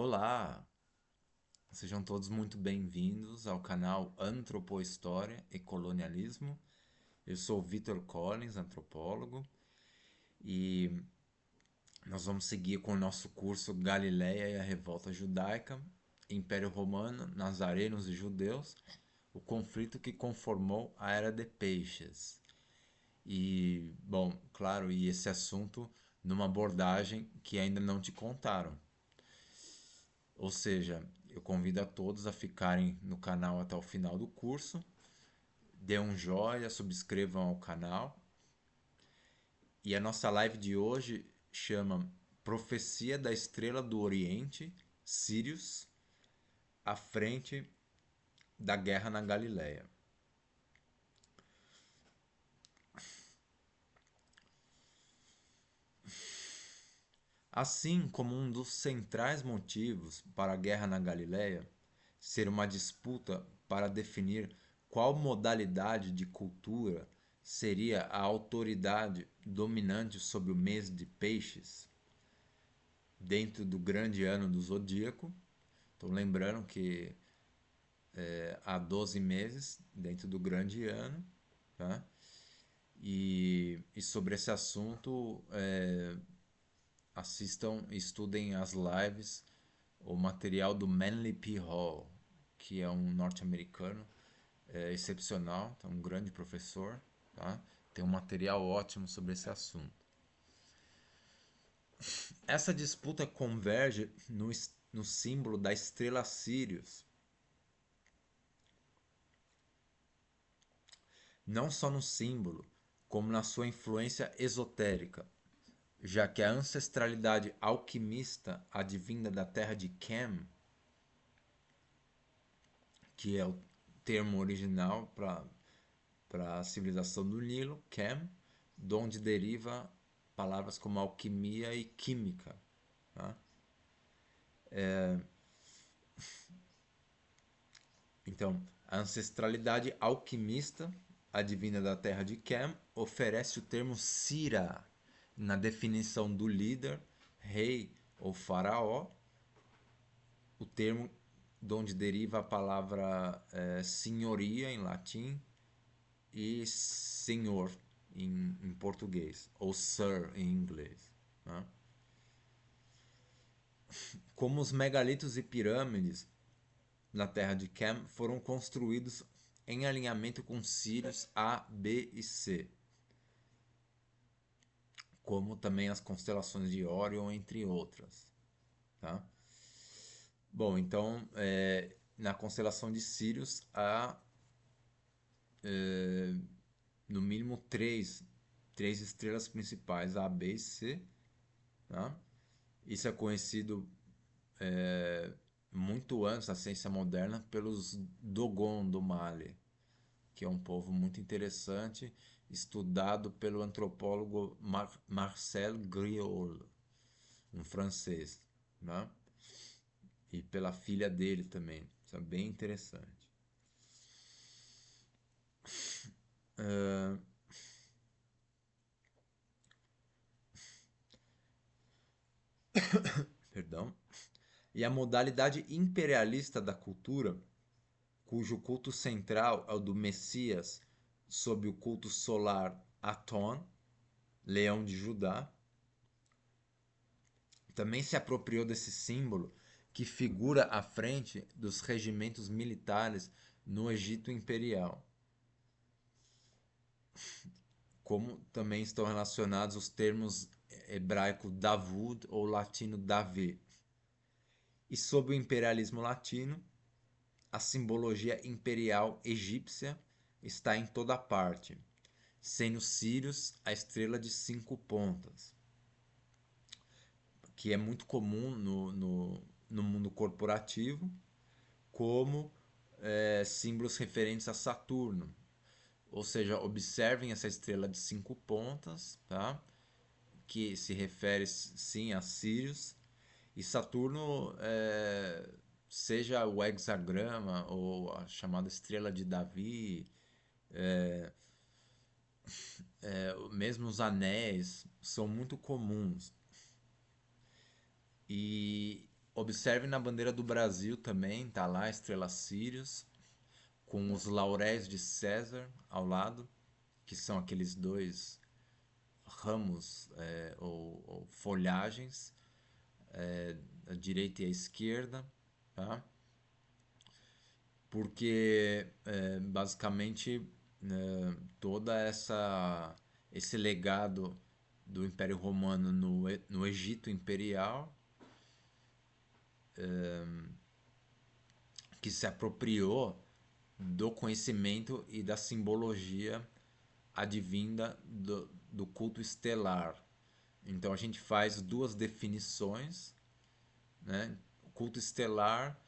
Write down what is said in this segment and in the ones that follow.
Olá, sejam todos muito bem-vindos ao canal Antropohistória e Colonialismo. Eu sou Vitor Collins, antropólogo, e nós vamos seguir com o nosso curso Galileia e a Revolta Judaica, Império Romano, Nazarenos e Judeus, o conflito que conformou a Era de Peixes. E, bom, claro, e esse assunto numa abordagem que ainda não te contaram. Ou seja, eu convido a todos a ficarem no canal até o final do curso. Dê um joinha, subscrevam ao canal. E a nossa live de hoje chama Profecia da Estrela do Oriente, Sírios, à frente da guerra na Galileia. Assim como um dos centrais motivos para a guerra na Galileia ser uma disputa para definir qual modalidade de cultura seria a autoridade dominante sobre o mês de Peixes, dentro do grande ano do zodíaco. Então, lembrando que há 12 meses dentro do grande ano, tá? E sobre esse assunto, assistam, estudem as lives, o material do Manly P. Hall, que é um norte-americano excepcional, tá? Um grande professor, tá? Tem um material ótimo sobre esse assunto. Essa disputa converge no símbolo da estrela Sirius, não só no símbolo, como na sua influência esotérica, já que a ancestralidade alquimista advinda da terra de Cam, que é o termo original para a civilização do Nilo, Cam, de onde deriva palavras como alquimia e química. Tá? Então, a ancestralidade alquimista advinda da terra de Cam oferece o termo Sira na definição do líder, rei ou faraó, o termo de onde deriva a palavra senhoria em latim e senhor em português, ou sir em inglês. Né? Como os megalitos e pirâmides na terra de Cam foram construídos em alinhamento com Sirius A, B e C, como também as constelações de Órion, entre outras. Tá? Bom, então, na constelação de Sirius há no mínimo três estrelas principais, A, B e C. Tá? Isso é conhecido muito antes da ciência moderna pelos Dogon do Mali, que é um povo muito interessante, estudado pelo antropólogo Marcel Griaule, um francês, né? E pela filha dele também. Isso é bem interessante. Perdão. E a modalidade imperialista da cultura, cujo culto central é o do Messias, sob o culto solar Aton, Leão de Judá, também se apropriou desse símbolo que figura à frente dos regimentos militares no Egito Imperial, como também estão relacionados os termos hebraico Davud ou latino Davi. E sob o imperialismo latino, a simbologia imperial egípcia está em toda parte, sendo Sírios a estrela de 5 pontas, que é muito comum no mundo corporativo, como símbolos referentes a Saturno. Ou seja, observem essa estrela de 5 pontas, tá? Que se refere sim a Sirius. E Saturno, seja o hexagrama ou a chamada estrela de Davi, mesmo os anéis, são muito comuns. E Observe na bandeira do Brasil também, tá lá a estrela Sirius, com os lauréis de César ao lado, que são aqueles dois ramos ou folhagens, a direita e a esquerda, tá? Porque basicamente toda essa esse legado do Império Romano no Egito Imperial, que se apropriou do conhecimento e da simbologia advinda do culto estelar. Então a gente faz duas definições, né? O culto estelar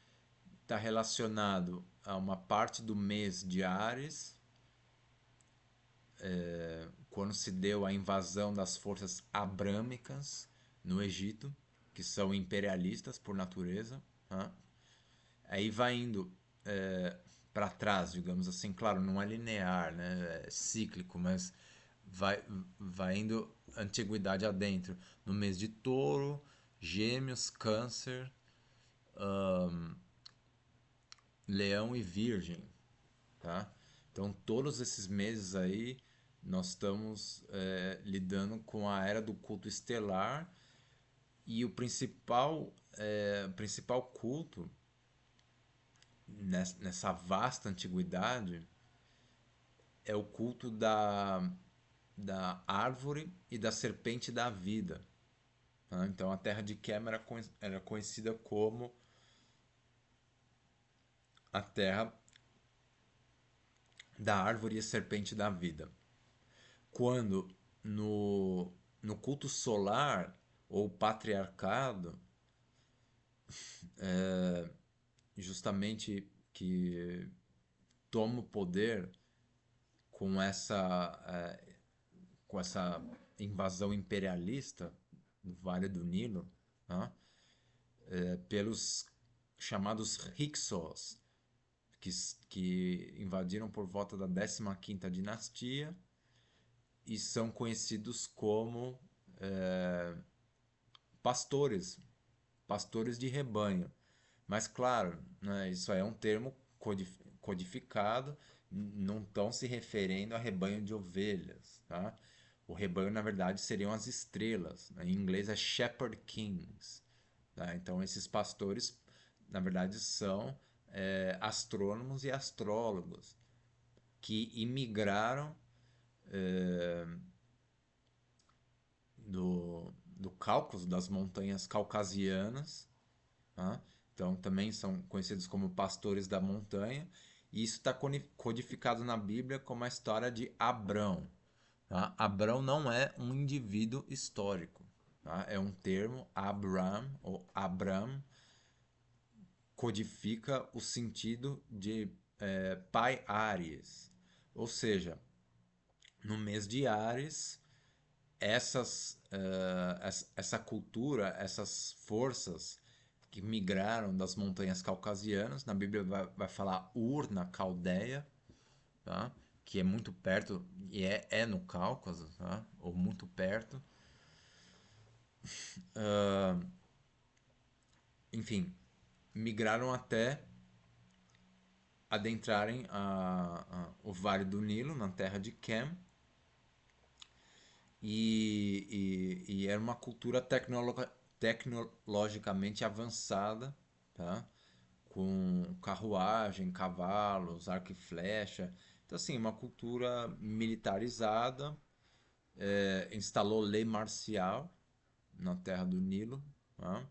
está relacionado a uma parte do mês de Áries, quando se deu a invasão das forças abrâmicas no Egito, que são imperialistas por natureza, né? Aí vai indo para trás, digamos assim. Claro, não é linear, né? É cíclico, mas vai, vai indo antiguidade adentro. No mês de Touro, Gêmeos, Câncer, Leão e Virgem, tá? Então, todos esses meses aí, nós estamos lidando com a era do culto estelar, e o principal culto nessa vasta antiguidade é o culto da árvore e da serpente da vida, tá? Então, a terra de Quem era conhecida como a terra da árvore e serpente da vida. Quando no culto solar ou patriarcado, justamente que toma o poder com com essa invasão imperialista no Vale do Nilo, né? Pelos chamados Hyksos, que, que invadiram por volta da 15ª dinastia e são conhecidos como pastores, pastores de rebanho. Mas claro, né, isso aí é um termo codificado, não estão se referindo a rebanho de ovelhas, tá? O rebanho, na verdade, seriam as estrelas, né? Em inglês é Shepherd Kings, tá? Então, esses pastores, na verdade, são astrônomos e astrólogos que imigraram do Cáucaso, das montanhas caucasianas, tá? Então também são conhecidos como pastores da montanha, e isso está codificado na Bíblia como a história de Abrão, tá? Abrão não é um indivíduo histórico, tá? É um termo, Abram ou Abram, codifica o sentido de pai Áries, ou seja, no mês de Áries essa cultura, essas forças que migraram das montanhas caucasianas, na Bíblia vai falar Ur, na Caldeia, tá? Que é muito perto, e é no Cáucaso, tá? Ou muito perto. Enfim, migraram até adentrarem o Vale do Nilo, na terra de Quem, e era uma cultura tecnologicamente avançada, tá? Com carruagem, cavalos, arco e flecha. Então, assim, uma cultura militarizada, instalou lei marcial na terra do Nilo, tá?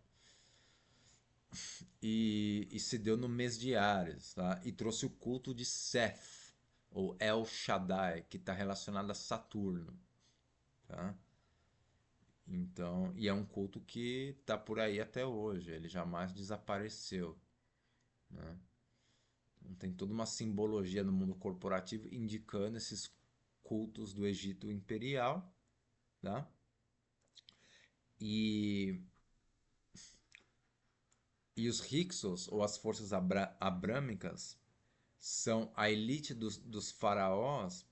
E se deu no mês de Ares, tá? E trouxe o culto de Seth, ou El Shaddai, que está relacionado a Saturno, tá? Então, e é um culto que está por aí até hoje, ele jamais desapareceu, né? Então, tem toda uma simbologia no mundo corporativo indicando esses cultos do Egito imperial, tá? E, e os Hyksos, ou as forças abrâmicas, são a elite dos faraós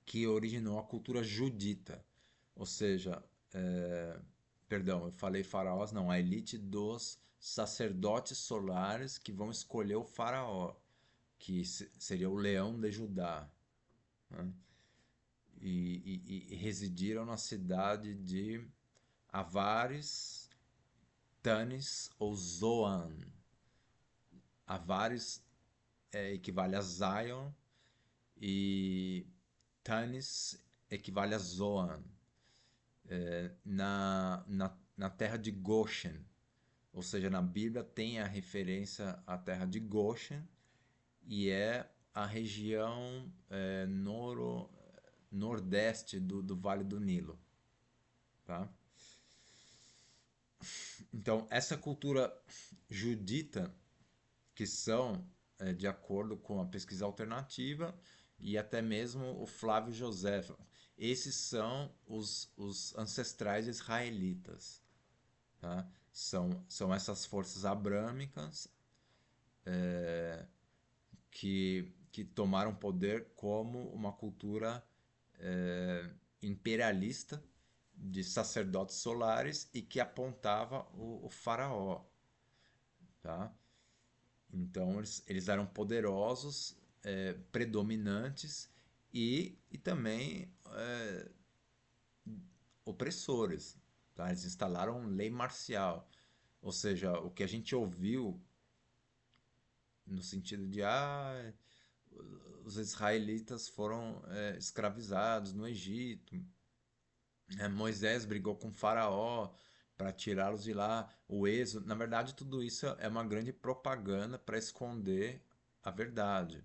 que originou a cultura judita, ou seja, Perdão, eu falei faraós, não, a elite dos sacerdotes solares que vão escolher o faraó, que seria o leão de Judá, né? E residiram na cidade de Avares, Tanis ou Zoan. Avares equivale a Zion e Tanis equivale a Zoan, na terra de Goshen. Ou seja, na Bíblia tem a referência à terra de Goshen e é a região nordeste do Vale do Nilo. Tá? Então, essa cultura judita, que são, de acordo com a pesquisa alternativa e até mesmo o Flávio José, esses são os ancestrais israelitas. Tá? São essas forças abrâmicas que tomaram poder como uma cultura imperialista de sacerdotes solares e que apontava o faraó. Tá? Então eles eram poderosos, predominantes e também opressores. Tá? Eles instalaram lei marcial. Ou seja, o que a gente ouviu no sentido de os israelitas foram escravizados no Egito, Moisés brigou com Faraó para tirá-los de lá, o êxodo. Na verdade, tudo isso é uma grande propaganda para esconder a verdade,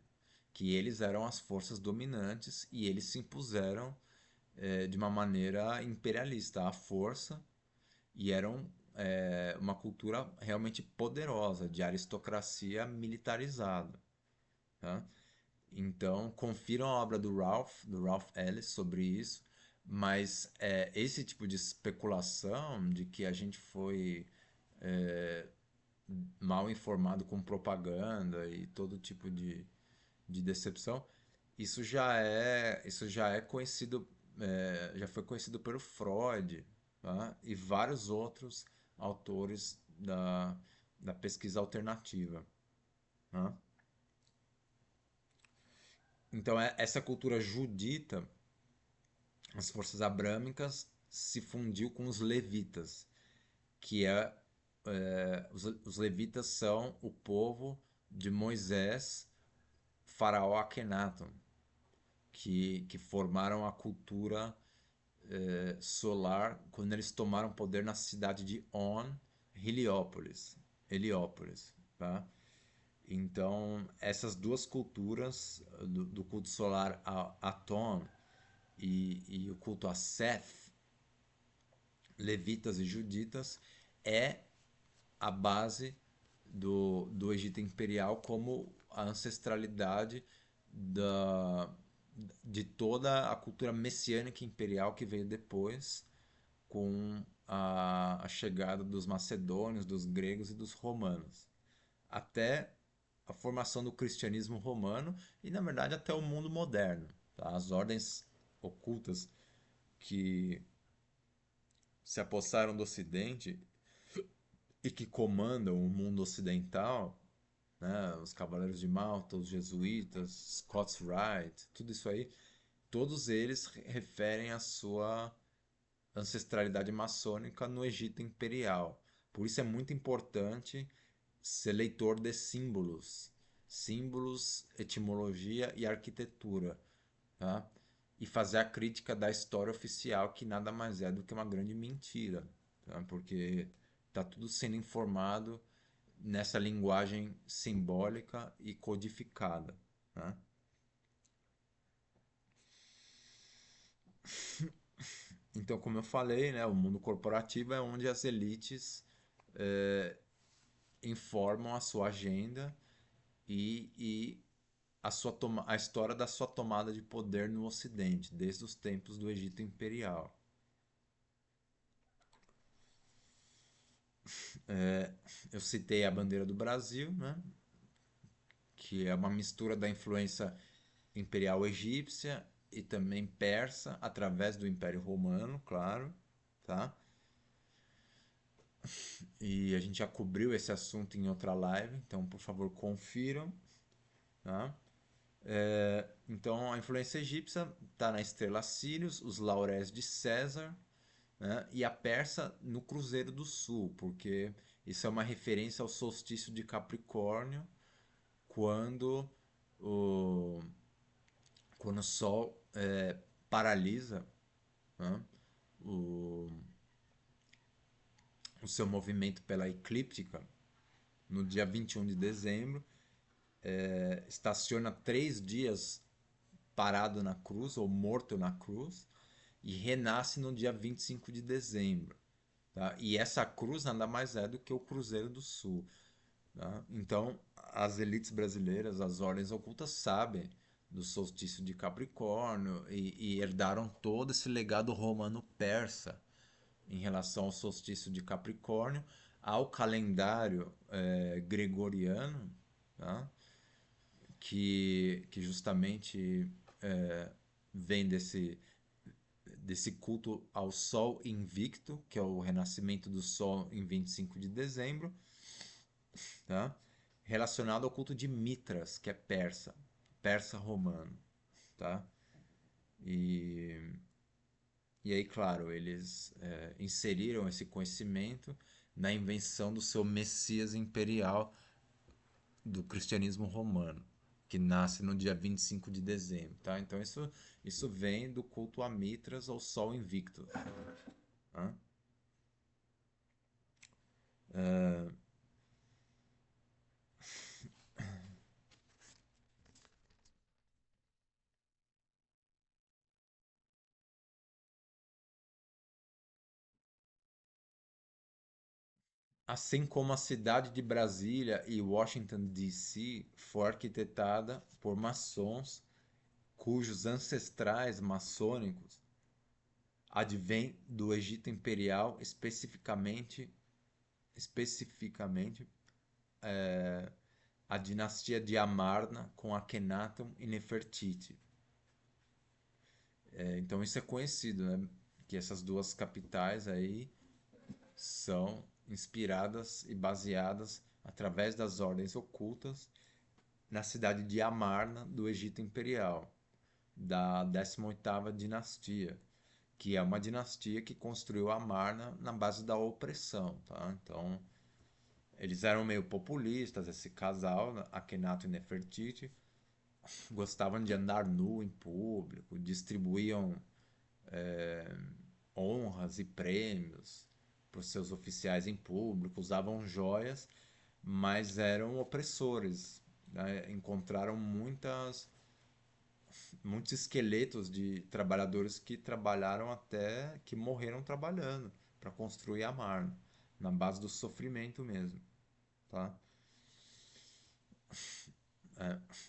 que eles eram as forças dominantes e eles se impuseram de uma maneira imperialista à força e eram uma cultura realmente poderosa, de aristocracia militarizada. Tá? Então, confiram a obra do Ralph Ellis sobre isso, mas esse tipo de especulação de que a gente foi mal informado com propaganda e todo tipo de decepção, isso já é conhecido, já foi conhecido pelo Freud, tá? E vários outros autores da pesquisa alternativa. Tá? Então, essa cultura judita, as forças abrâmicas, se fundiu com os levitas, que os levitas são o povo de Moisés, faraó Akhenaton, que formaram a cultura solar quando eles tomaram poder na cidade de On, Heliópolis, tá? Então, essas duas culturas, do culto solar a Aton e o culto a Seth, levitas e juditas, é a base do Egito Imperial como a ancestralidade da, de toda a cultura messiânica imperial que veio depois, com a chegada dos macedônios, dos gregos e dos romanos, até a formação do cristianismo romano e, na verdade, até o mundo moderno. Tá? As ordens ocultas que se apossaram do Ocidente e que comandam o mundo ocidental, né? Os Cavaleiros de Malta, os Jesuítas, Scots Rite, tudo isso aí, todos eles referem a sua ancestralidade maçônica no Egito Imperial. Por isso é muito importante ser leitor de símbolos, etimologia e arquitetura, tá? E fazer a crítica da história oficial, que nada mais é do que uma grande mentira, tá? Porque está tudo sendo informado nessa linguagem simbólica e codificada, né? Então, como eu falei, né, o mundo corporativo é onde as elites informam a sua agenda e a história da sua tomada de poder no Ocidente, desde os tempos do Egito Imperial. Eu citei a bandeira do Brasil, né, que é uma mistura da influência imperial egípcia e também persa, através do Império Romano, claro, tá? E a gente já cobriu esse assunto em outra live, então por favor confiram, tá? Então a influência egípcia está na estrela Sirius, os lauréis de César, né? E a persa no Cruzeiro do Sul, porque isso é uma referência ao solstício de Capricórnio, quando o, quando o Sol paralisa, né? o, o seu movimento pela eclíptica no dia 21 de dezembro, estaciona 3 dias parado na cruz ou morto na cruz e renasce no dia 25 de dezembro. Tá? E essa cruz nada mais é do que o Cruzeiro do Sul. Tá? Então, as elites brasileiras, as ordens ocultas, sabem do solstício de Capricórnio e herdaram todo esse legado romano-persa em relação ao solstício de Capricórnio, ao calendário gregoriano, tá? que justamente vem desse culto ao Sol invicto, que é o renascimento do Sol em 25 de dezembro, tá? Relacionado ao culto de Mitras, que é persa, persa romano. Tá? E, e aí, claro, eles inseriram esse conhecimento na invenção do seu Messias imperial do cristianismo romano, que nasce no dia 25 de dezembro. Tá? Então, isso vem do culto a Mitras ou Sol Invictus. Tá? Assim como a cidade de Brasília e Washington, D.C., foi arquitetada por maçons cujos ancestrais maçônicos advêm do Egito Imperial, especificamente a dinastia de Amarna com Akhenaton e Nefertiti. Então isso é conhecido, né? Que essas duas capitais aí são inspiradas e baseadas através das ordens ocultas na cidade de Amarna do Egito Imperial, da 18ª dinastia, que é uma dinastia que construiu Amarna na base da opressão, tá? Então, eles eram meio populistas, esse casal, Akhenaton e Nefertiti, gostavam de andar nu em público, distribuíam honras e prêmios para os seus oficiais em público, usavam joias, mas eram opressores, né? Encontraram muitos esqueletos de trabalhadores que trabalharam até que morreram trabalhando para construir a Marne, na base do sofrimento mesmo, tá?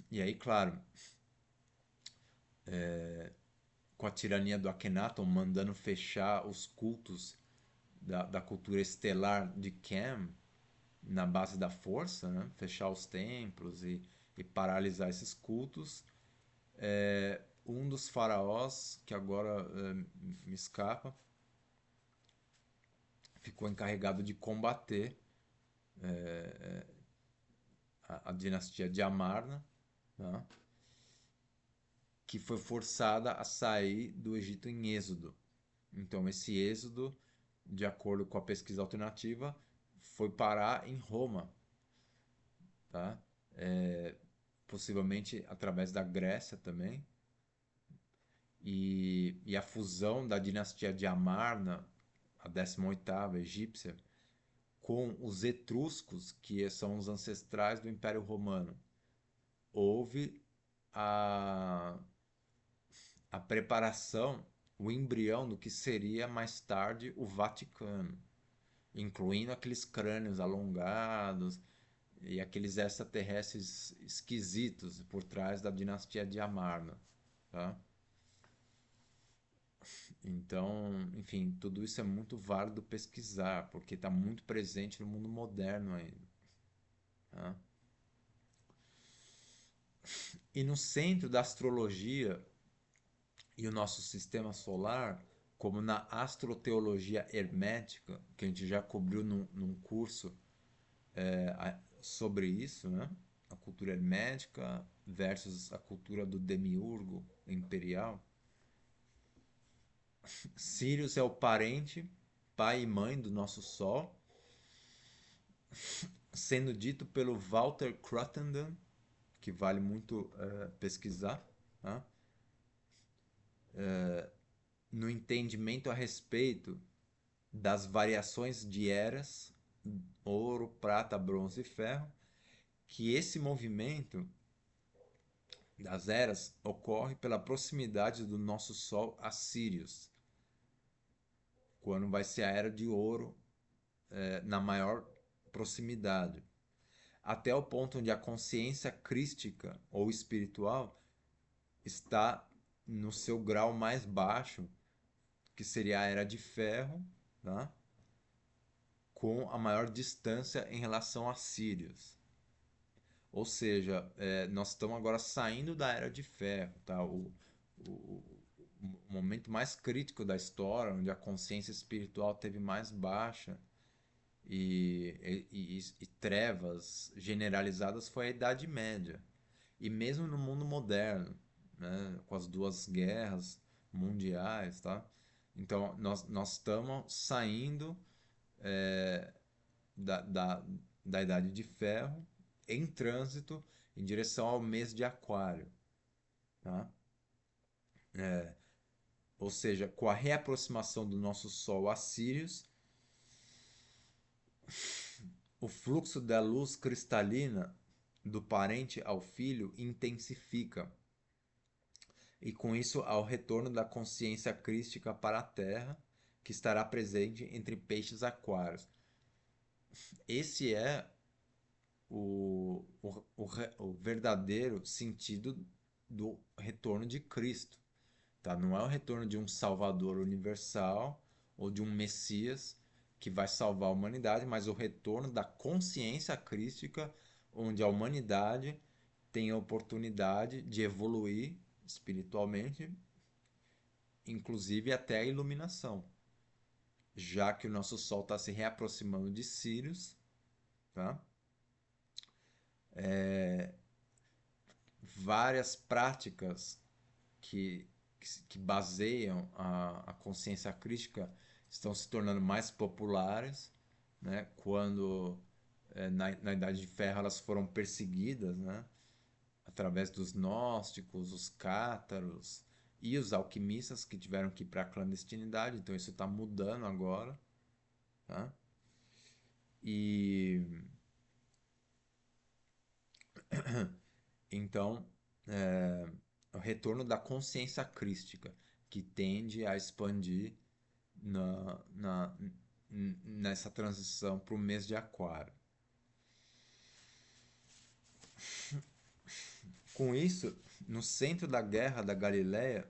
E aí, claro, com a tirania do Akhenaton mandando fechar os cultos da cultura estelar de Kem na base da força, né? Fechar os templos e paralisar esses cultos, um dos faraós, que agora me escapa, ficou encarregado de combater a dinastia de Amarna, né? Que foi forçada a sair do Egito em êxodo. Então, esse êxodo, de acordo com a pesquisa alternativa, foi parar em Roma, tá? Possivelmente através da Grécia também. E a fusão da dinastia de Amarna, a 18ª egípcia, com os etruscos, que são os ancestrais do Império Romano. Houve a, a preparação, o embrião do que seria mais tarde o Vaticano, incluindo aqueles crânios alongados e aqueles extraterrestres esquisitos por trás da dinastia de Amarna. Tá? Então, enfim, tudo isso é muito válido pesquisar, porque está muito presente no mundo moderno ainda. Tá? E no centro da astrologia e o nosso sistema solar como na astroteologia hermética, que a gente já cobriu num curso sobre isso, né? A cultura hermética versus a cultura do demiurgo imperial. Sirius é o parente, pai e mãe do nosso Sol, sendo dito pelo Walter Cruttenden, que vale muito pesquisar, tá? No entendimento a respeito das variações de eras, ouro, prata, bronze e ferro, que esse movimento das eras ocorre pela proximidade do nosso Sol a Sirius, quando vai ser a era de ouro na maior proximidade, até o ponto onde a consciência crística ou espiritual está no seu grau mais baixo, que seria a era de ferro, tá? Com a maior distância em relação a Sirius. Ou seja, nós estamos agora saindo da era de ferro, tá? O, o momento mais crítico da história, onde a consciência espiritual teve mais baixa e trevas generalizadas, foi a Idade Média. E mesmo no mundo moderno, né, com as duas guerras mundiais, tá? Então, nós estamos saindo da, da, da Idade de Ferro em trânsito em direção ao mês de Aquário, tá? Ou seja, com a reaproximação do nosso Sol a Sirius, o fluxo da luz cristalina do parente ao filho intensifica, e com isso ao retorno da consciência crística para a Terra, que estará presente entre peixes aquários. Esse é o verdadeiro sentido do retorno de Cristo. Tá? Não é o retorno de um Salvador universal ou de um Messias que vai salvar a humanidade, mas o retorno da consciência crística, onde a humanidade tem a oportunidade de evoluir espiritualmente, inclusive até a iluminação, já que o nosso Sol está se reaproximando de Sirius, tá? Várias práticas que, que baseiam a consciência crítica estão se tornando mais populares, né? Quando na Idade de Ferro elas foram perseguidas, né? Através dos gnósticos, os cátaros e os alquimistas que tiveram que ir para a clandestinidade. Então isso está mudando agora, tá? E então o retorno da consciência crística que tende a expandir na, na, nessa transição para o mês de Aquário. Com isso, no centro da guerra da Galileia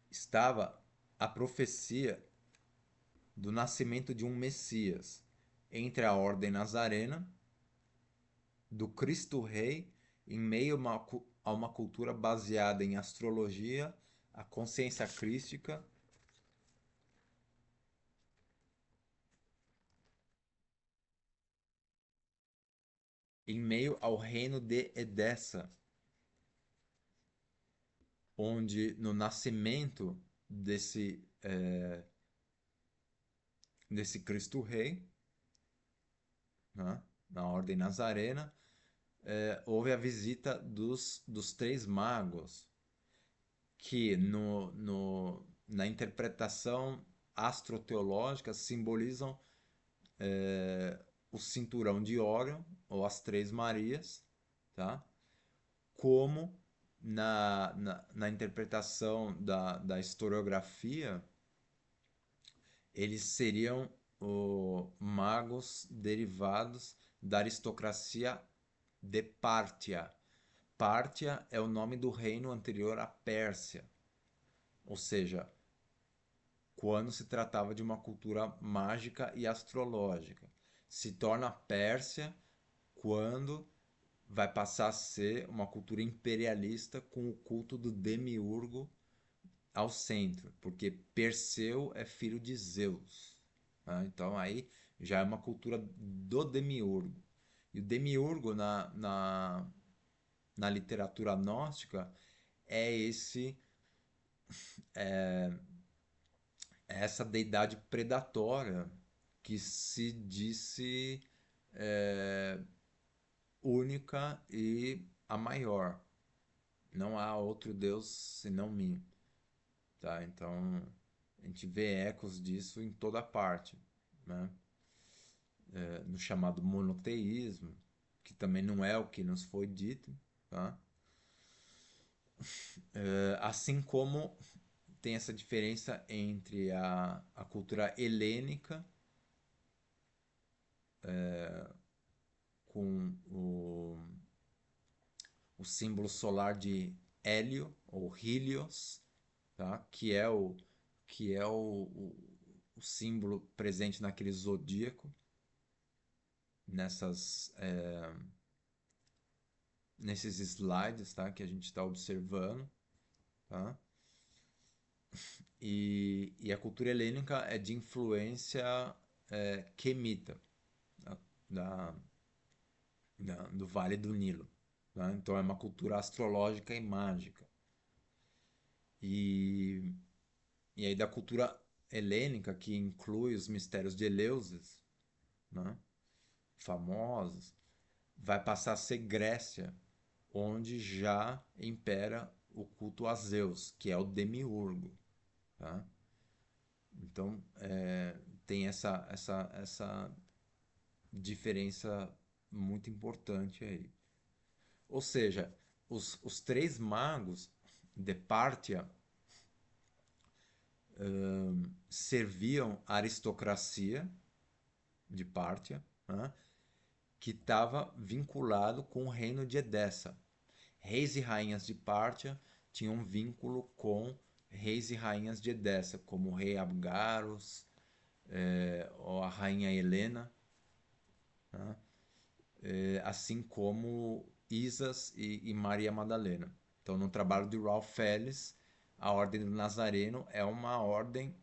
estava a profecia do nascimento de um Messias entre a ordem nazarena, do Cristo Rei, em meio a uma cultura baseada em astrologia, a consciência crística, em meio ao reino de Edessa, onde no nascimento desse Cristo Rei, né, na ordem nazarena, houve a visita dos três magos, que na interpretação astroteológica simbolizam o cinturão de Órion, ou as Três Marias, tá? Como na interpretação da historiografia, eles seriam magos derivados da aristocracia de Pártia. Pártia é o nome do reino anterior à Pérsia, ou seja, quando se tratava de uma cultura mágica e astrológica. Se torna Pérsia quando vai passar a ser uma cultura imperialista com o culto do demiurgo ao centro, porque Perseu é filho de Zeus. Tá? Então aí já é uma cultura do demiurgo. E o demiurgo na literatura gnóstica é essa deidade predatória que se disse é, única e a maior. Não há outro Deus senão mim. Tá? Então a gente vê ecos disso em toda parte, né? No chamado monoteísmo, que também não é o que nos foi dito, tá? Assim como tem essa diferença entre a cultura helênica com o símbolo solar de Hélio ou Helios, tá? Que é o símbolo presente naquele zodíaco, nessas nesses slides, tá? Que a gente está observando, tá? E a cultura helênica é de influência quemita, tá? da, do Vale do Nilo. Tá? Então é uma cultura astrológica e mágica. E, e aí da cultura helênica, que inclui os mistérios de Eleusis, né? Famosos, vai passar a ser Grécia, onde já impera o culto a Zeus, que é o demiurgo. Tá? Então tem essa diferença muito importante aí. Ou seja, os três magos de Pártia serviam a aristocracia de Pártia, né, que estava vinculado com o reino de Edessa. Reis e rainhas de Pártia tinham um vínculo com reis e rainhas de Edessa, como o rei Abgaros, ou a rainha Helena, né, assim como Isas e Maria Madalena. Então, no trabalho de Ralph Felles, a Ordem do Nazareno é uma ordem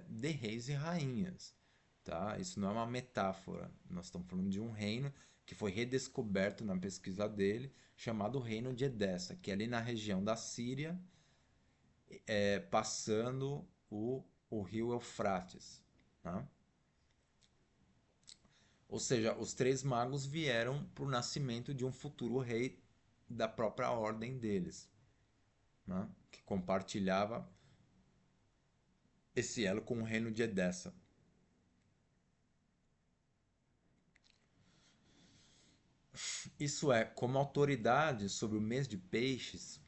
de reis e rainhas. Tá? Isso não é uma metáfora. Nós estamos falando de um reino que foi redescoberto na pesquisa dele, chamado Reino de Edessa, que é ali na região da Síria, passando o rio Eufrates. Tá? Ou seja, os três magos vieram para o nascimento de um futuro rei da própria ordem deles, né? Que compartilhava esse elo com o reino de Edessa. Isso é, como autoridade sobre o mês de peixes,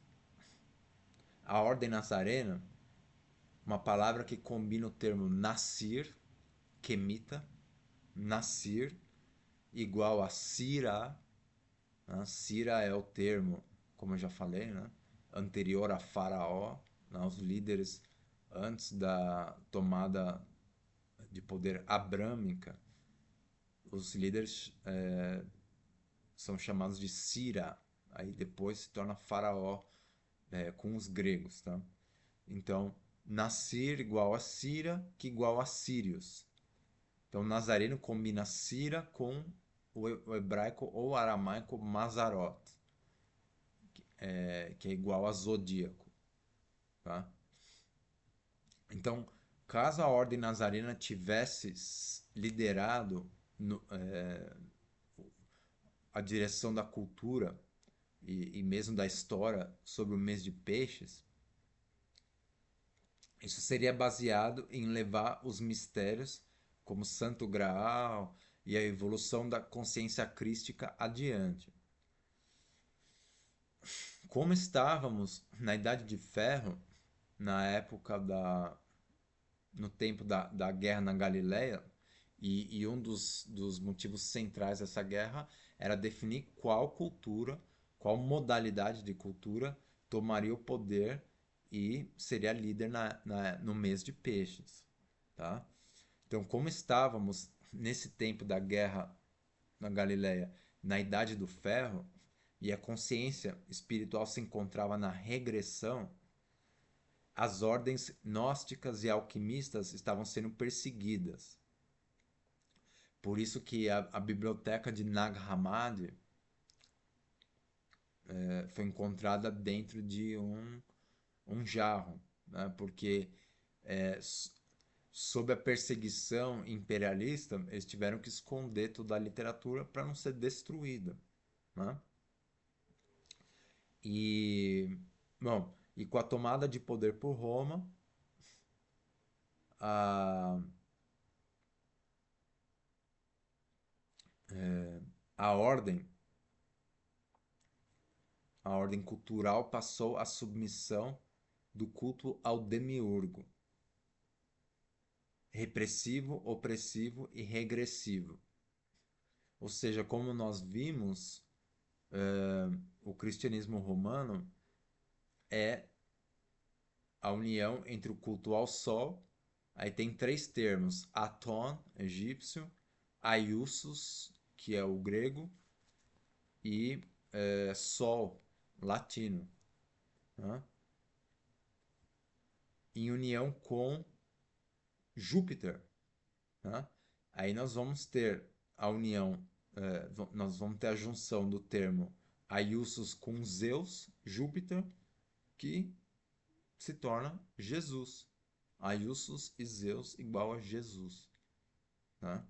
a ordem nazarena, uma palavra que combina o termo nasir, quemita, nasir, igual a Sira. Né? Sira é o termo, como eu já falei, né? Anterior a Faraó, né? Os líderes antes da tomada de poder abrâmica, os líderes são chamados de Sira, aí depois se torna Faraó com os gregos, tá? Então, Nasir igual a Sira, que igual a Sírios. Então, Nazareno combina Sira com o hebraico ou aramaico Mazarot, que é igual a zodíaco, tá? Então, caso a ordem nazarena tivesse liderado a direção da cultura e mesmo da história sobre o mês de peixes, isso seria baseado em levar os mistérios como Santo Graal e a evolução da consciência crística adiante. Como estávamos na Idade de Ferro, na época no tempo da guerra na Galileia, e um dos motivos centrais dessa guerra era definir qual cultura, qual modalidade de cultura tomaria o poder e seria líder no mês de peixes. Tá? Então, como estávamos nesse tempo da guerra na Galileia, na Idade do Ferro, e a consciência espiritual se encontrava na regressão, as ordens gnósticas e alquimistas estavam sendo perseguidas. Por isso que a biblioteca de Nag Hammadi foi encontrada dentro de um jarro, né? Porque é, sob a perseguição imperialista, eles tiveram que esconder toda a literatura para não ser destruída, né? E, bom, e com a tomada de poder por Roma, a, a ordem, a ordem cultural passou à submissão do culto ao demiurgo, repressivo, opressivo e regressivo. Ou seja, como nós vimos, o cristianismo romano é a união entre o culto ao sol, aí tem três termos: Aton, egípcio, Aiusos, que é o grego, e sol, latino, né? Em união com Júpiter, né? Aí nós vamos ter a união, nós vamos ter a junção do termo Aiusos com Zeus, Júpiter, que se torna Jesus. Aiusos e Zeus igual a Jesus, né?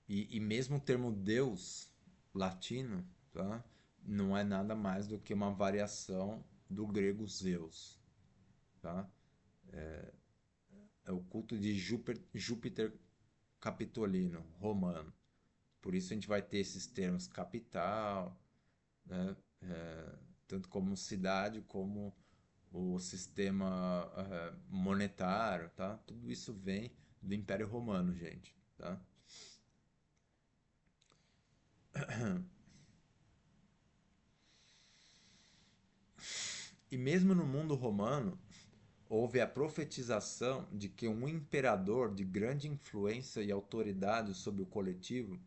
E mesmo o termo Deus latino, tá? Não é nada mais do que uma variação do grego Zeus, tá? É o culto de Júpiter capitolino, romano. Por isso a gente vai ter esses termos capital, né? Tanto como cidade, como o sistema monetário, tá? Tudo isso vem do Império Romano, gente, tá? E mesmo no mundo romano, houve a profetização de que um imperador de grande influência e autoridade sobre o coletivo,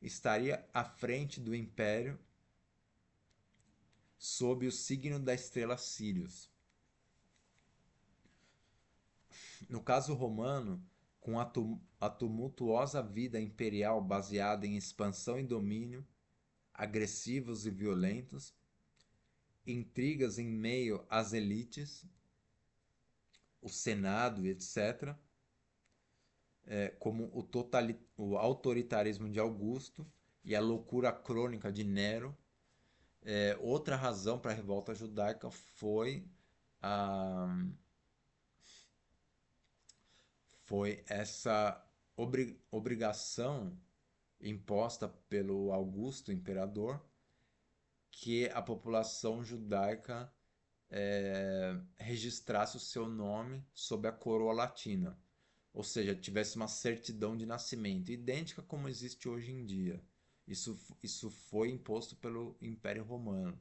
estaria à frente do império sob o signo da estrela Sirius. No caso romano, com a tumultuosa vida imperial baseada em expansão e domínio, agressivos e violentos, intrigas em meio às elites, o Senado, etc., como o autoritarismo de Augusto e a loucura crônica de Nero. Outra razão para a revolta judaica a, foi essa obrigação imposta pelo Augusto, imperador, que a população judaica registrasse o seu nome sob a coroa latina, ou seja, tivesse uma certidão de nascimento, idêntica como existe hoje em dia. Isso foi imposto pelo Império Romano.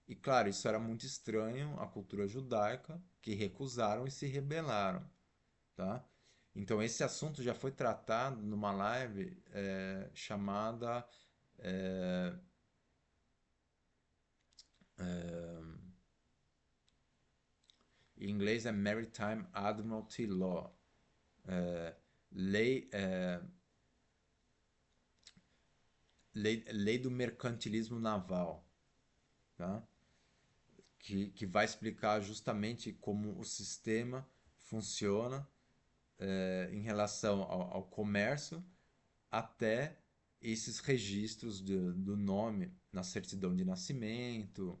E claro, isso era muito estranho à cultura judaica, que recusaram e se rebelaram, tá? Então esse assunto já foi tratado numa live chamada é, em inglês é Maritime Admiralty Law, é, lei, é, lei do mercantilismo naval, tá? Que vai explicar justamente como o sistema funciona em relação ao comércio até esses registros do nome na certidão de nascimento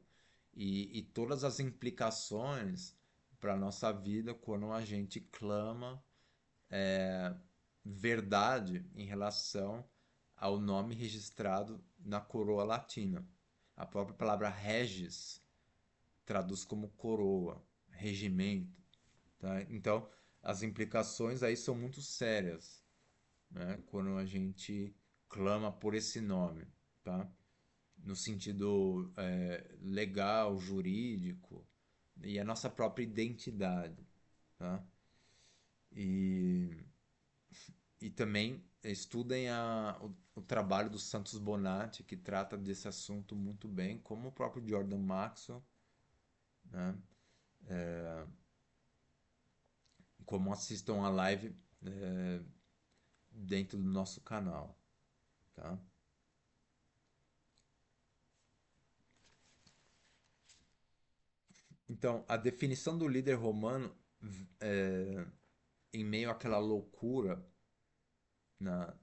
e todas as implicações para a nossa vida quando a gente clama verdade em relação ao nome registrado na coroa latina. A própria palavra regis traduz como coroa, regimento, tá? Então, as implicações aí são muito sérias, né? Quando a gente clama por esse nome, tá? No sentido legal, jurídico e a nossa própria identidade, tá? E, e também estudem o trabalho do Santos Bonatti, que trata desse assunto muito bem, como o próprio Jordan Maxwell, né? Como assistam a live dentro do nosso canal, tá? Então, a definição do líder romano, é, em meio àquela loucura na,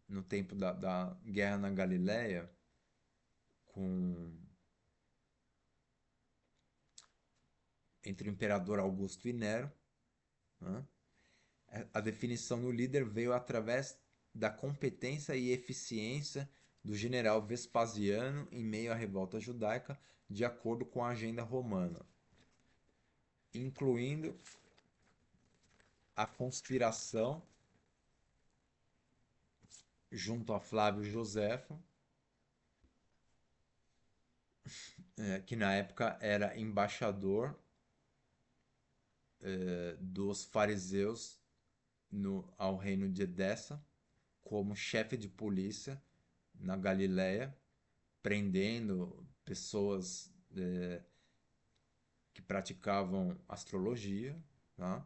no tempo da guerra na Galileia, com, entre o imperador Augusto e Nero, né? A definição do líder veio através da competência e eficiência do general Vespasiano em meio à revolta judaica, de acordo com a agenda romana, incluindo a conspiração junto a Flávio Joséfo, que na época era embaixador dos fariseus ao reino de Edessa, como chefe de polícia na Galileia, prendendo pessoas que praticavam astrologia, tá?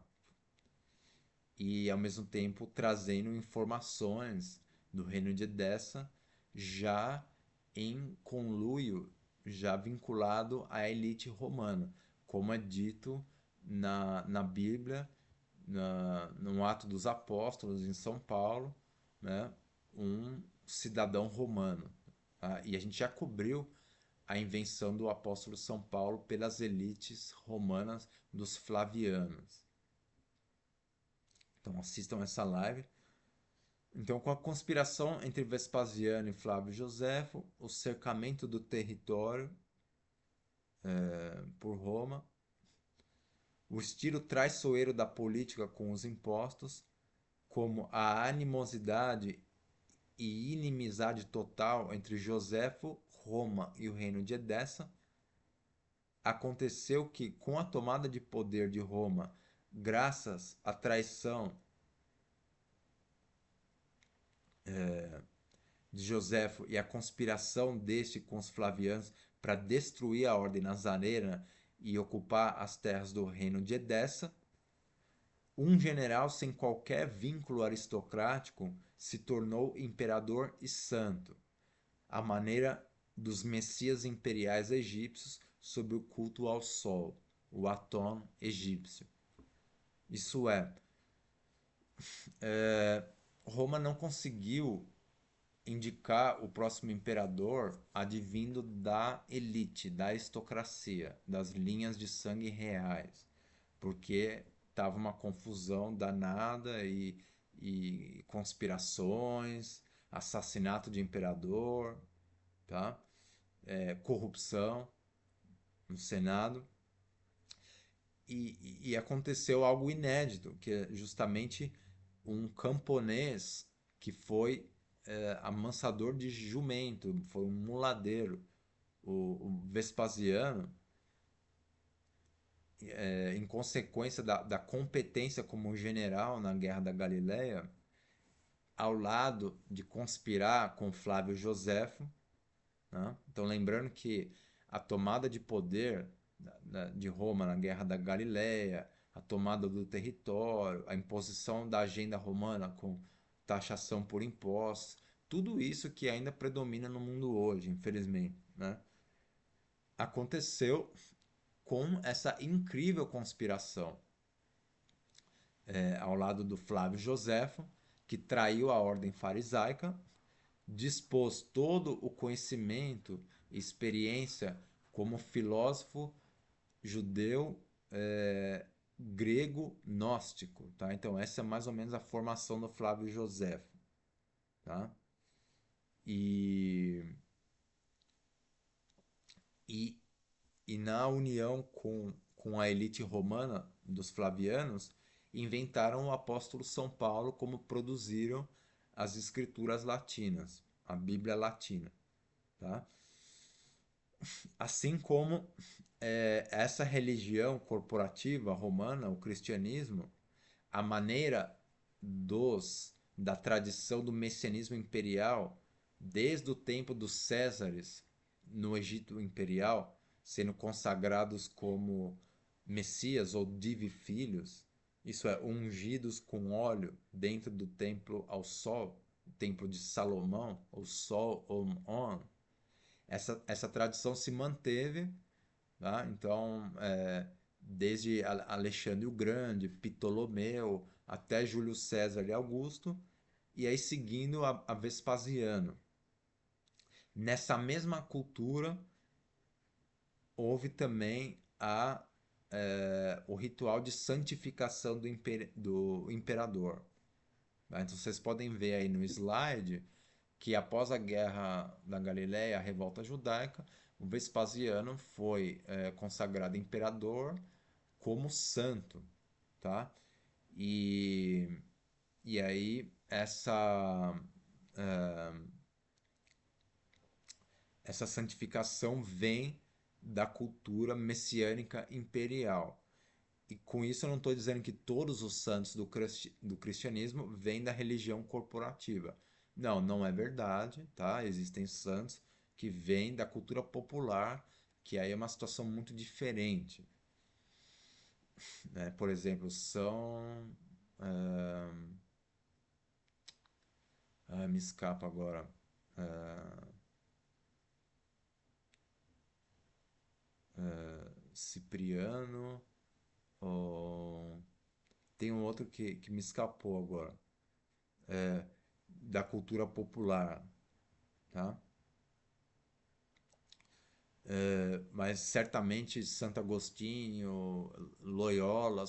E ao mesmo tempo trazendo informações do reino de Edessa, já em conluio, já vinculado à elite romana, como é dito na Bíblia, no Ato dos Apóstolos, em São Paulo, né? Um cidadão romano. Tá? E a gente já cobriu a invenção do apóstolo São Paulo pelas elites romanas dos Flavianos. Então assistam essa live. Então, com a conspiração entre Vespasiano e Flávio Joséfo, o cercamento do território por Roma, o estilo traiçoeiro da política com os impostos, como a animosidade e inimizade total entre Joséfo, Roma e o reino de Edessa, aconteceu que, com a tomada de poder de Roma, graças à traição de Joséfo e à conspiração deste com os Flavianos para destruir a ordem nazarena e ocupar as terras do reino de Edessa, um general sem qualquer vínculo aristocrático se tornou imperador e santo, à maneira dos messias imperiais egípcios sob o culto ao sol, o Aton egípcio. Isso é, Roma não conseguiu indicar o próximo imperador advindo da elite, da aristocracia, das linhas de sangue reais, porque tava uma confusão danada e conspirações, assassinato de imperador, tá? Corrupção no Senado. E aconteceu algo inédito, que é justamente um camponês que foi amansador de jumento, foi um muladeiro. O Vespasiano, em consequência da competência como general na Guerra da Galileia, ao lado de conspirar com Flávio Joséfo, né? Então, lembrando que a tomada de poder de Roma na Guerra da Galileia, a tomada do território, a imposição da agenda romana com taxação por impostos, tudo isso que ainda predomina no mundo hoje, infelizmente, né? Aconteceu com essa incrível conspiração ao lado do Flávio Joséfo, que traiu a ordem farisaica, dispôs todo o conhecimento e experiência como filósofo judeu grego gnóstico, tá? Então essa é mais ou menos a formação do Flávio Joséfo, tá? E, e, e na união com a elite romana dos Flavianos, inventaram o apóstolo São Paulo como produziram as escrituras latinas, a Bíblia latina, tá? Assim como essa religião corporativa romana, o cristianismo, a maneira dos da tradição do messianismo imperial desde o tempo dos Césares no Egito Imperial, sendo consagrados como Messias ou Divi-filhos, isso é, ungidos com óleo dentro do templo ao sol, o templo de Salomão, o Sol On. Essa tradição se manteve, tá? Então, desde Alexandre o Grande, Ptolomeu, até Júlio César e Augusto, e aí seguindo a Vespasiano. Nessa mesma cultura, houve também o ritual de santificação do imperador. Tá? Então vocês podem ver aí no slide que após a Guerra da Galileia, a revolta judaica, o Vespasiano foi consagrado imperador como santo, tá? E, e aí essa santificação vem da cultura messiânica imperial. E com isso eu não estou dizendo que todos os santos do cristianismo vêm da religião corporativa. Não, não é verdade, tá? Existem santos que vêm da cultura popular, que aí é uma situação muito diferente, né? Por exemplo, me escapa agora. Cipriano, ou tem um outro que me escapou agora, da cultura popular, tá? Mas certamente Santo Agostinho, Loyola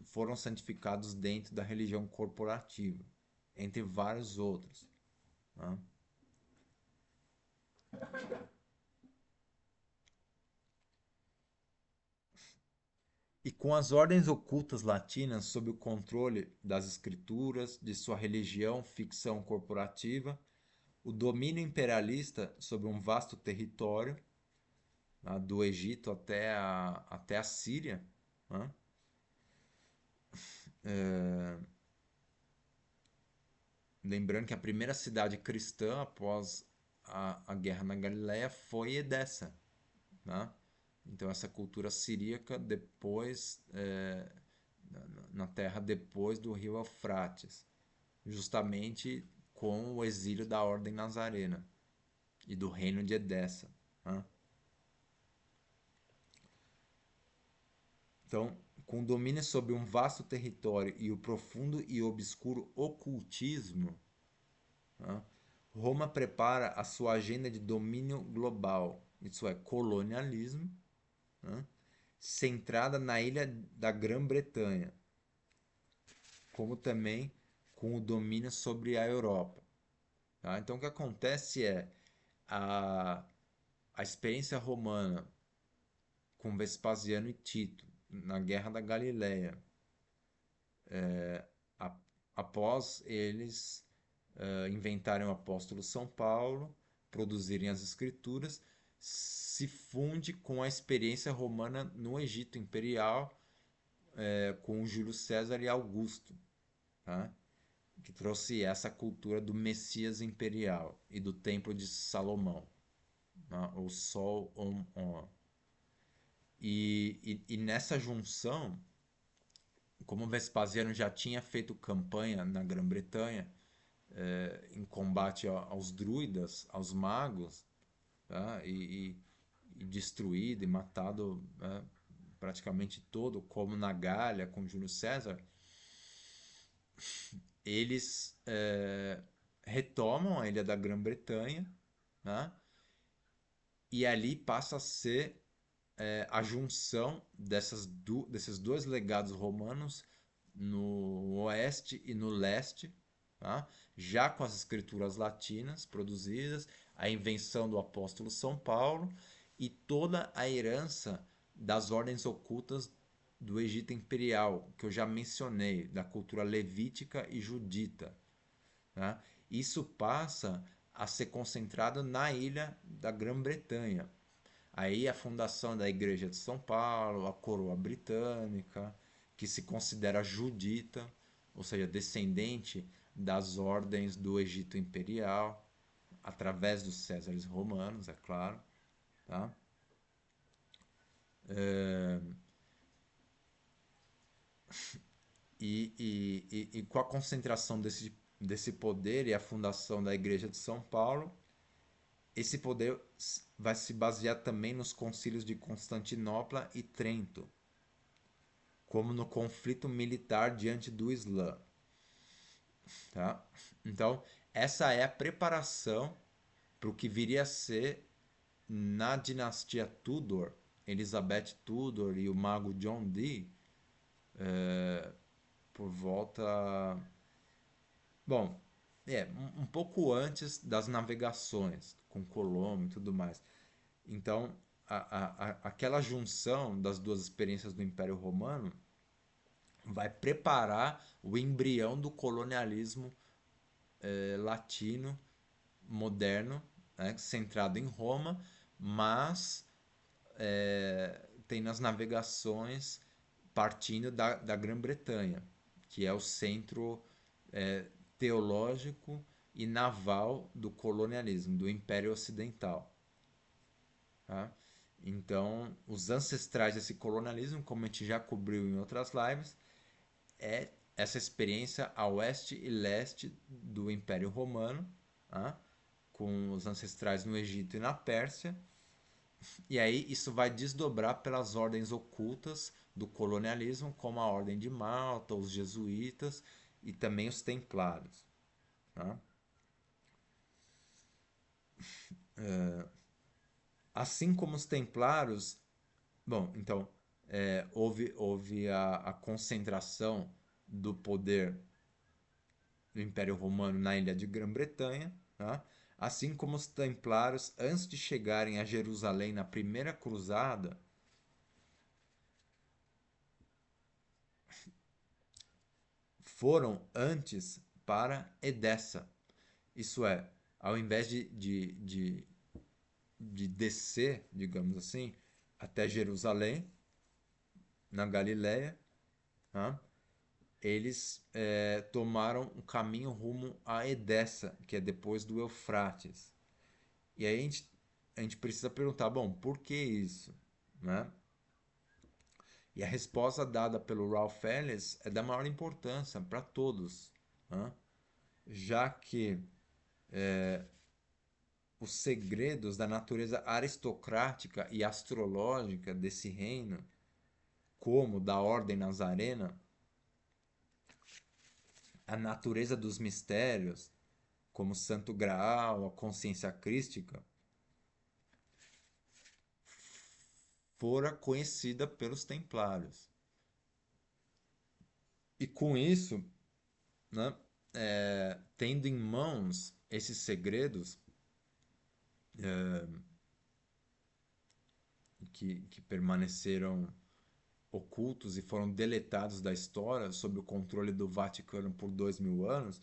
foram santificados dentro da religião corporativa, entre vários outros, né? E com as ordens ocultas latinas sob o controle das escrituras, de sua religião, ficção corporativa, o domínio imperialista sobre um vasto território, né, do Egito até a Síria, né? Lembrando que a primeira cidade cristã após a guerra na Galileia foi Edessa, né? Então essa cultura siríaca depois na terra depois do rio Eufrates, justamente com o exílio da ordem nazarena e do reino de Edessa, né? Então, com domínio sobre um vasto território e o profundo e obscuro ocultismo, né, Roma prepara a sua agenda de domínio global, isso é, colonialismo, né, centrada na ilha da Grã-Bretanha, como também com o domínio sobre a Europa. Tá? Então, o que acontece é a, a experiência romana com Vespasiano e Tito na Guerra da Galileia, a, após eles inventarem o apóstolo São Paulo, produzirem as escrituras, se funde com a experiência romana no Egito Imperial, com Júlio César e Augusto, tá? Que trouxe essa cultura do Messias Imperial e do Templo de Salomão, né? O Sol On. E nessa junção, como Vespasiano já tinha feito campanha na Grã-Bretanha em combate aos druidas, aos magos, tá? E destruído e matado, né, praticamente todo, como na Gália com Júlio César, eles retomam a ilha da Grã-Bretanha, né? E ali passa a ser a junção desses dois legados romanos no oeste e no leste, tá? Já com as escrituras latinas produzidas, a invenção do apóstolo São Paulo e toda a herança das ordens ocultas do Egito Imperial, que eu já mencionei, da cultura levítica e judita, né? Isso passa a ser concentrado na ilha da Grã-Bretanha. Aí a fundação da Igreja de São Paulo, a coroa britânica, que se considera judita, ou seja, descendente das ordens do Egito Imperial, através dos Césares romanos, é claro, tá? E com a concentração desse poder e a fundação da Igreja de São Paulo, esse poder vai se basear também nos concílios de Constantinopla e Trento, como no conflito militar diante do Islã, tá? Então, essa é a preparação para o que viria a ser na dinastia Tudor, Elizabeth Tudor e o mago John Dee, por volta. Bom, um pouco antes das navegações, com Colombo e tudo mais. Então, aquela junção das duas experiências do Império Romano vai preparar o embrião do colonialismo latino moderno, né, centrado em Roma, mas tem nas navegações partindo da Grã-Bretanha, que é o centro teológico e naval do colonialismo, do Império Ocidental. Tá? Então, os ancestrais desse colonialismo, como a gente já cobriu em outras lives, é essa experiência a oeste e leste do Império Romano, tá? Com os ancestrais no Egito e na Pérsia. E aí isso vai desdobrar pelas ordens ocultas do colonialismo, como a Ordem de Malta, os jesuítas e também os templários. Tá? Assim como os templários, bom, então houve a concentração do poder do Império Romano na ilha de Grã-Bretanha, tá? Assim como os templários, antes de chegarem a Jerusalém na primeira cruzada, foram antes para Edessa. Isso é, ao invés de descer, digamos assim, até Jerusalém, na Galiléia, tá? Eles tomaram um caminho rumo a Edessa, que é depois do Eufrates. E aí a gente precisa perguntar, bom, por que isso? Né? E a resposta dada pelo Ralph Ellis é da maior importância para todos, né? Já que os segredos da natureza aristocrática e astrológica desse reino, como da ordem nazarena, a natureza dos mistérios, como o Santo Graal, a consciência crística, fora conhecida pelos templários. E com isso, né, tendo em mãos esses segredos que permaneceram ocultos e foram deletados da história sob o controle do Vaticano por 2000 anos,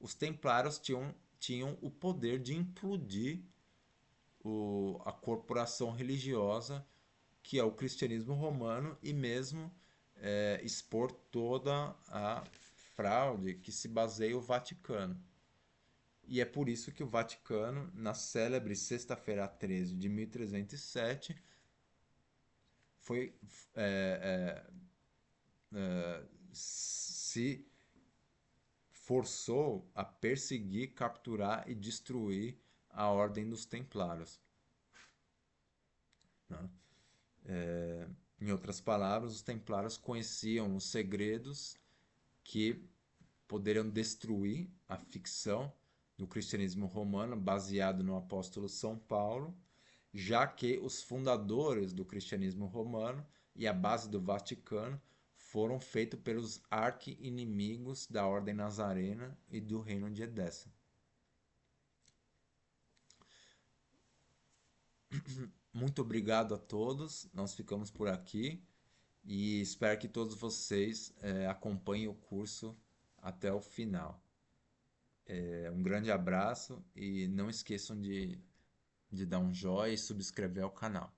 os templários tinham o poder de implodir a corporação religiosa que é o cristianismo romano e mesmo expor toda a fraude que se baseia o Vaticano. E é por isso que o Vaticano, na célebre Sexta-feira 13 de 1307, foi se forçou a perseguir, capturar e destruir a Ordem dos Templários. Né? Em outras palavras, os Templários conheciam os segredos que poderiam destruir a ficção do cristianismo romano baseado no apóstolo São Paulo, já que os fundadores do cristianismo romano e a base do Vaticano foram feitos pelos arqui-inimigos da Ordem Nazarena e do Reino de Edessa. Muito obrigado a todos, nós ficamos por aqui e espero que todos vocês acompanhem o curso até o final. Um grande abraço e não esqueçam de dar um joinha e subscrever ao canal.